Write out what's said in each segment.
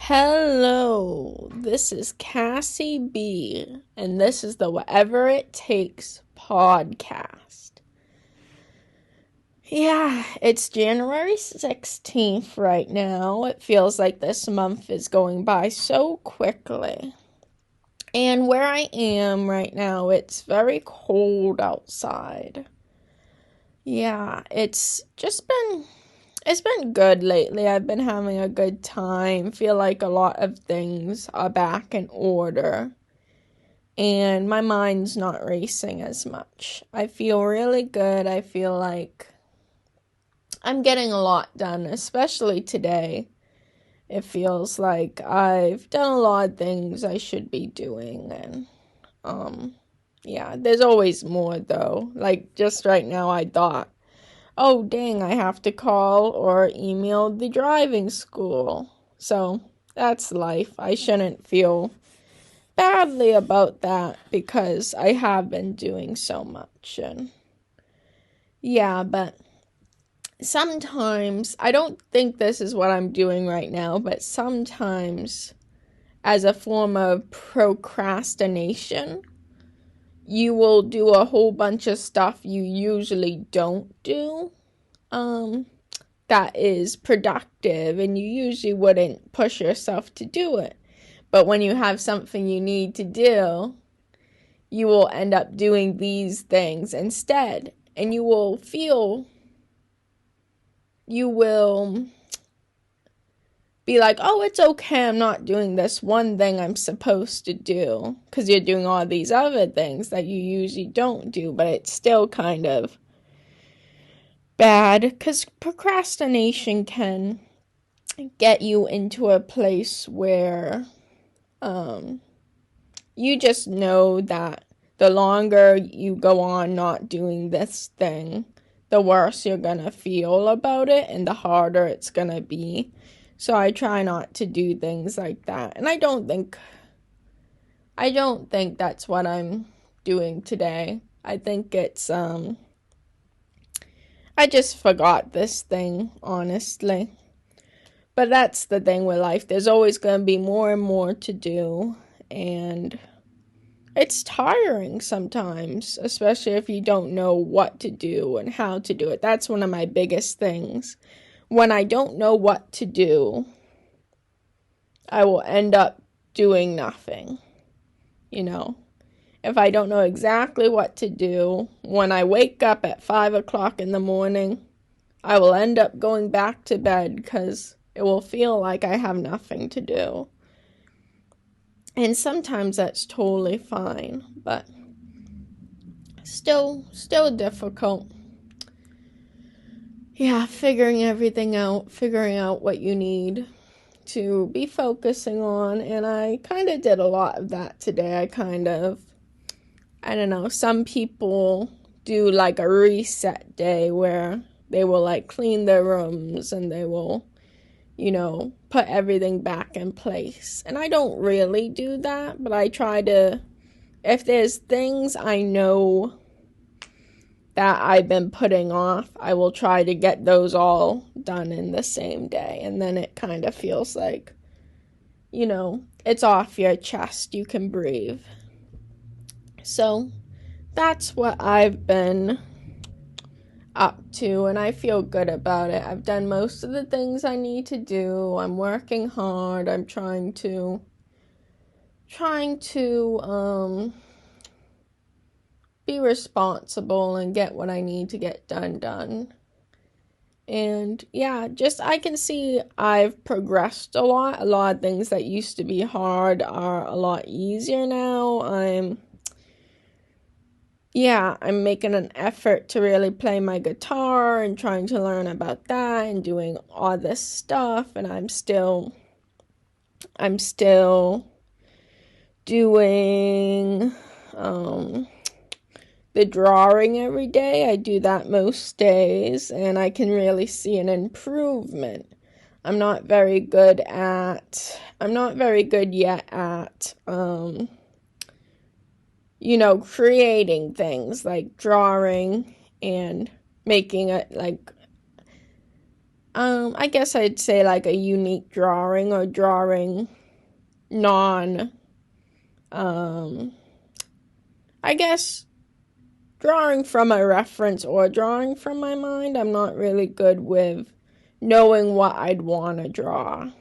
Hello, this is Cassie B, and this is the Whatever It Takes podcast. Yeah, it's January 16th right now. It feels like this month is going by so quickly. And where I am right now, it's very cold outside. Yeah, it's been good lately. I've been having a good time. Feel like a lot of things are back in order. And my mind's not racing as much. I feel really good. I feel like I'm getting a lot done, especially today. It feels like I've done a lot of things I should be doing. And, yeah, there's always more though. Like just right now, I thought, oh, dang, I have to call or email the driving school. So that's life. I shouldn't feel badly about that because I have been doing so much. And yeah, but sometimes, I don't think this is what I'm doing right now, but sometimes as a form of procrastination, you will do a whole bunch of stuff you usually don't do. That is productive, and you usually wouldn't push yourself to do it. But when you have something you need to do, you will end up doing these things instead. And you will be like, oh, it's okay, I'm not doing this one thing I'm supposed to do. Because you're doing all these other things that you usually don't do, but it's still kind of bad. Because procrastination can get you into a place where you just know that the longer you go on not doing this thing, the worse you're gonna feel about it and the harder it's gonna be. So I try not to do things like that. And I don't think that's what I'm doing today. I think it's I just forgot this thing, honestly. But that's the thing with life. There's always going to be more and more to do. And it's tiring sometimes, especially if you don't know what to do and how to do it. That's one of my biggest things. When I don't know what to do, I will end up doing nothing. If I don't know exactly what to do, when I wake up at 5 o'clock in the morning, I will end up going back to bed because it will feel like I have nothing to do. And sometimes that's totally fine, but still difficult. Yeah, figuring everything out, figuring out what you need to be focusing on, and I kind of did a lot of that today. I don't know, some people do like a reset day where they will like clean their rooms and they will put everything back in place. And I don't really do that, but I try to, if there's things I know that I've been putting off, I will try to get those all done in the same day. And then it kind of feels like, it's off your chest. You can breathe. So that's what I've been up to, and I feel good about it. I've done most of the things I need to do. I'm working hard. I'm trying to be responsible and get what I need to get done. And yeah, I can see I've progressed a lot. A lot of things that used to be hard are a lot easier now. I'm making an effort to really play my guitar and trying to learn about that and doing all this stuff. And I'm still doing the drawing every day. I do that most days, and I can really see an improvement. I'm not very good yet at creating things like drawing and making it like I guess I'd say like a unique drawing or drawing non, I guess drawing from a reference or drawing from my mind. I'm not really good with knowing what I'd want to draw.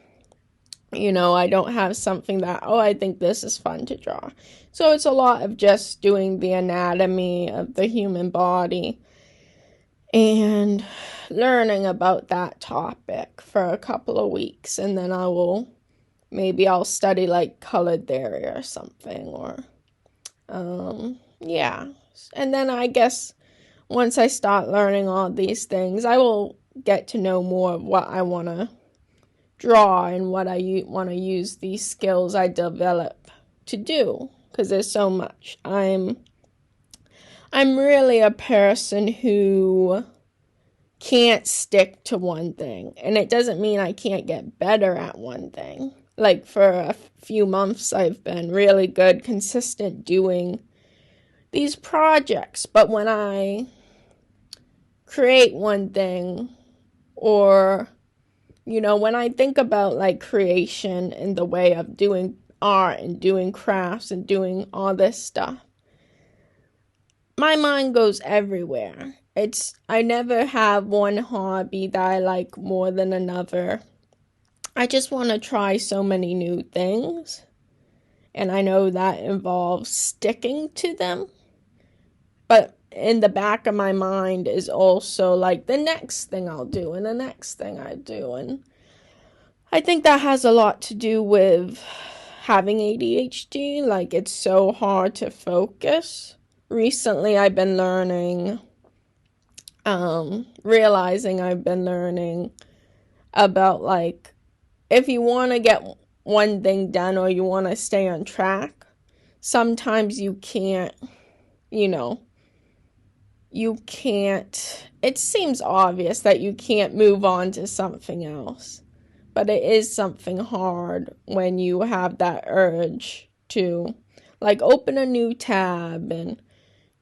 I don't have something that, I think this is fun to draw. So it's a lot of just doing the anatomy of the human body and learning about that topic for a couple of weeks. And then I'll study like color theory or something, or, yeah. And then I guess once I start learning all these things, I will get to know more of what I want to draw and what I want to use these skills I develop to do, because there's so much. I'm really a person who can't stick to one thing, and it doesn't mean I can't get better at one thing. Like for a few months I've been really good, consistent doing these projects, but when I create one thing, or when I think about like creation and the way of doing art and doing crafts and doing all this stuff, my mind goes everywhere. I never have one hobby that I like more than another. I just want to try so many new things, and I know that involves sticking to them. But in the back of my mind is also like the next thing I'll do and the next thing I do. And I think that has a lot to do with having ADHD. Like, it's so hard to focus. Recently, I've been learning, realizing I've been learning about, like, if you want to get one thing done or you want to stay on track, sometimes you can't, it seems obvious that you can't move on to something else. But it is something hard when you have that urge to, like, open a new tab and,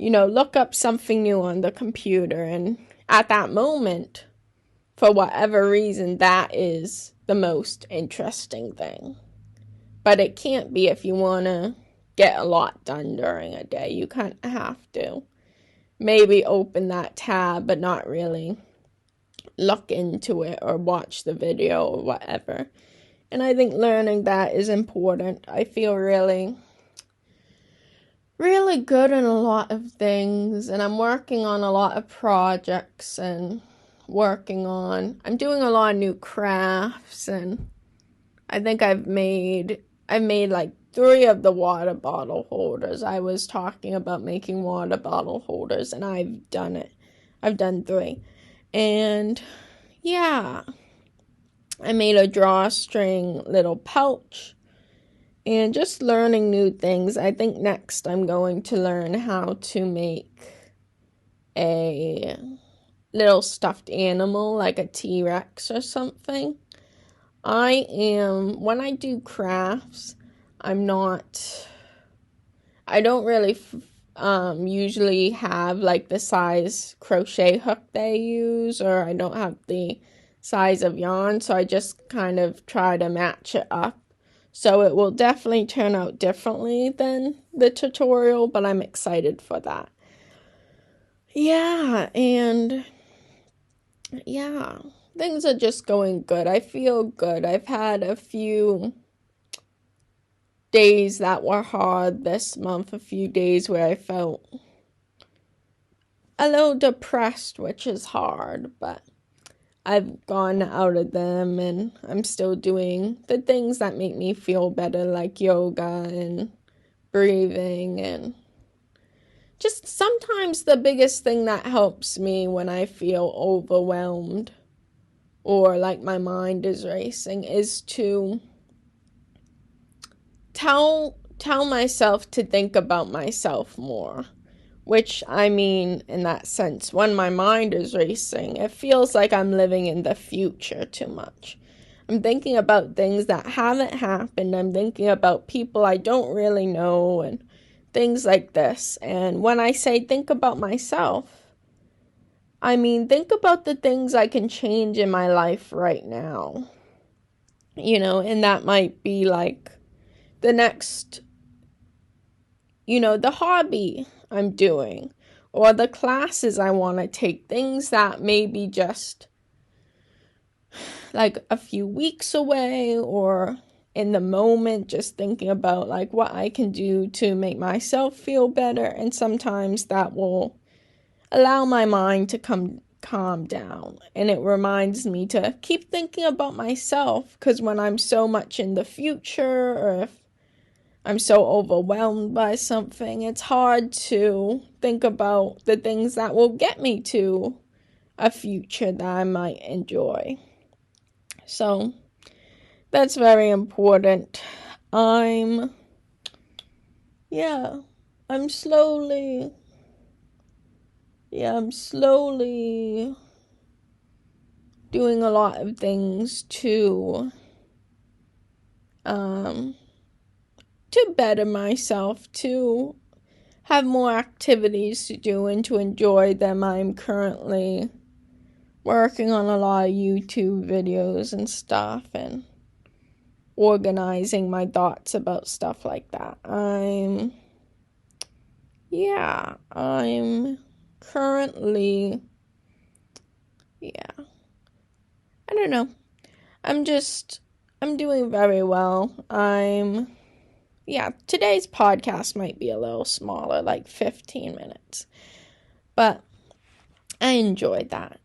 look up something new on the computer. And at that moment, for whatever reason, that is the most interesting thing. But it can't be if you want to get a lot done during a day. You kind of have to maybe open that tab, but not really look into it or watch the video or whatever. And I think learning that is important. I feel really, really good in a lot of things, and I'm working on a lot of projects and I'm doing a lot of new crafts, and I think I've made like 3 of the water bottle holders. I was talking about making water bottle holders, and I've done it. I've done 3. And yeah, I made a drawstring little pouch, and just learning new things. I think next I'm going to learn how to make a little stuffed animal, like a T-Rex or something. When I do crafts, I don't really usually have like the size crochet hook they use, or I don't have the size of yarn, so I just kind of try to match it up. So it will definitely turn out differently than the tutorial, but I'm excited for that. Yeah, and yeah, things are just going good. I feel good. I've had a few days that were hard this month, a few days where I felt a little depressed, which is hard, but I've gone out of them, and I'm still doing the things that make me feel better, like yoga and breathing. And just sometimes the biggest thing that helps me when I feel overwhelmed or like my mind is racing is to tell myself to think about myself more. Which, I mean, in that sense, when my mind is racing, it feels like I'm living in the future too much. I'm thinking about things that haven't happened. I'm thinking about people I don't really know and things like this. And when I say think about myself, I mean, think about the things I can change in my life right now. And that might be like the next, the hobby I'm doing or the classes I want to take, things that may be just like a few weeks away or in the moment, just thinking about like what I can do to make myself feel better. And sometimes that will allow my mind to calm down, and it reminds me to keep thinking about myself, because when I'm so much in the future, or if I'm so overwhelmed by something, it's hard to think about the things that will get me to a future that I might enjoy. So that's very important. I'm slowly doing a lot of things to better myself, to have more activities to do and to enjoy them. I'm currently working on a lot of YouTube videos and stuff, and organizing my thoughts about stuff like that. I'm currently, I don't know. I'm doing very well. Today's podcast might be a little smaller, like 15 minutes. But I enjoyed that.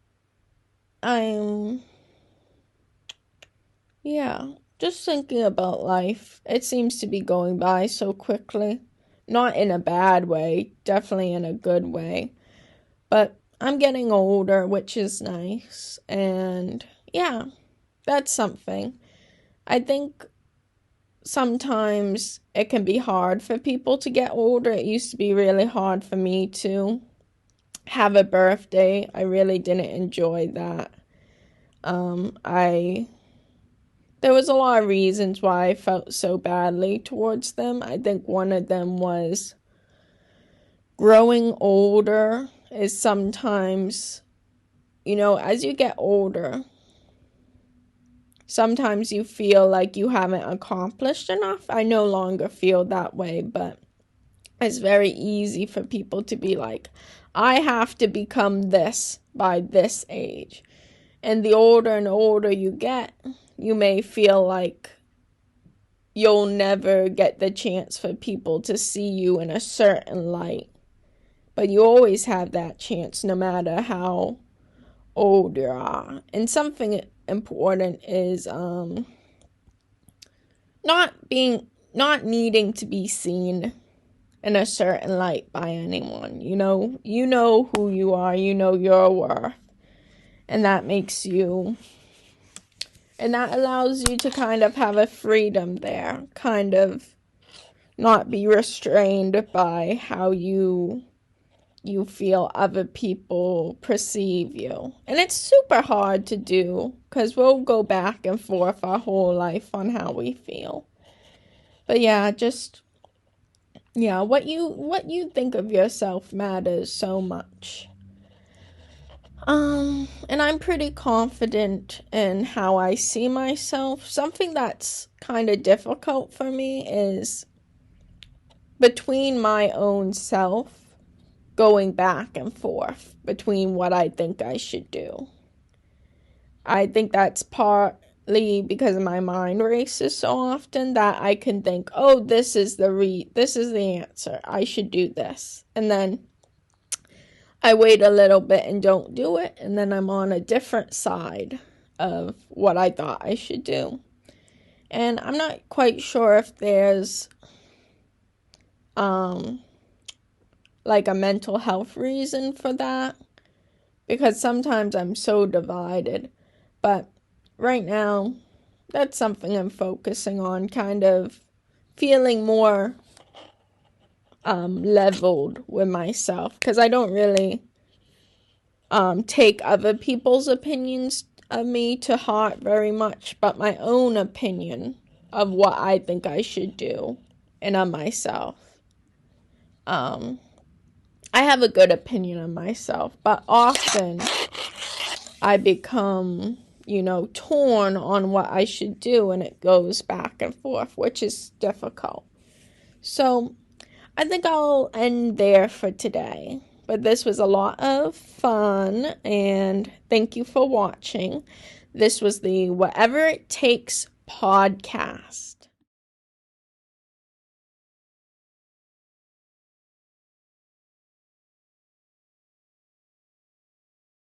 Just thinking about life. It seems to be going by so quickly. Not in a bad way, definitely in a good way. But I'm getting older, which is nice. And that's something. I think sometimes it can be hard for people to get older. It used to be really hard for me to have a birthday. I really didn't enjoy that. There was a lot of reasons why I felt so badly towards them. I think one of them was growing older is sometimes, as you get older, sometimes you feel like you haven't accomplished enough. I no longer feel that way, but it's very easy for people to be like, I have to become this by this age. And the older and older you get, you may feel like you'll never get the chance for people to see you in a certain light. But you always have that chance no matter how old you are. And something important is not needing to be seen in a certain light by anyone. You know who you are, you know your worth. And that allows you to kind of have a freedom there, kind of not be restrained by how you feel other people perceive you. And it's super hard to do, because we'll go back and forth our whole life on how we feel. But what you think of yourself matters so much. And I'm pretty confident in how I see myself. Something that's kind of difficult for me is between my own self, going back and forth between what I think I should do. I think that's partly because my mind races so often that I can think, oh, this is the answer. I should do this. And then I wait a little bit and don't do it, and then I'm on a different side of what I thought I should do. And I'm not quite sure if there's like a mental health reason for that, because sometimes I'm so divided. But right now, that's something I'm focusing on, kind of feeling more leveled with myself, because I don't really take other people's opinions of me to heart very much, but my own opinion of what I think I should do and of myself, I have a good opinion of myself, but often I become, torn on what I should do, and it goes back and forth, which is difficult. So I think I'll end there for today. But this was a lot of fun, and thank you for watching. This was the Whatever It Takes podcast.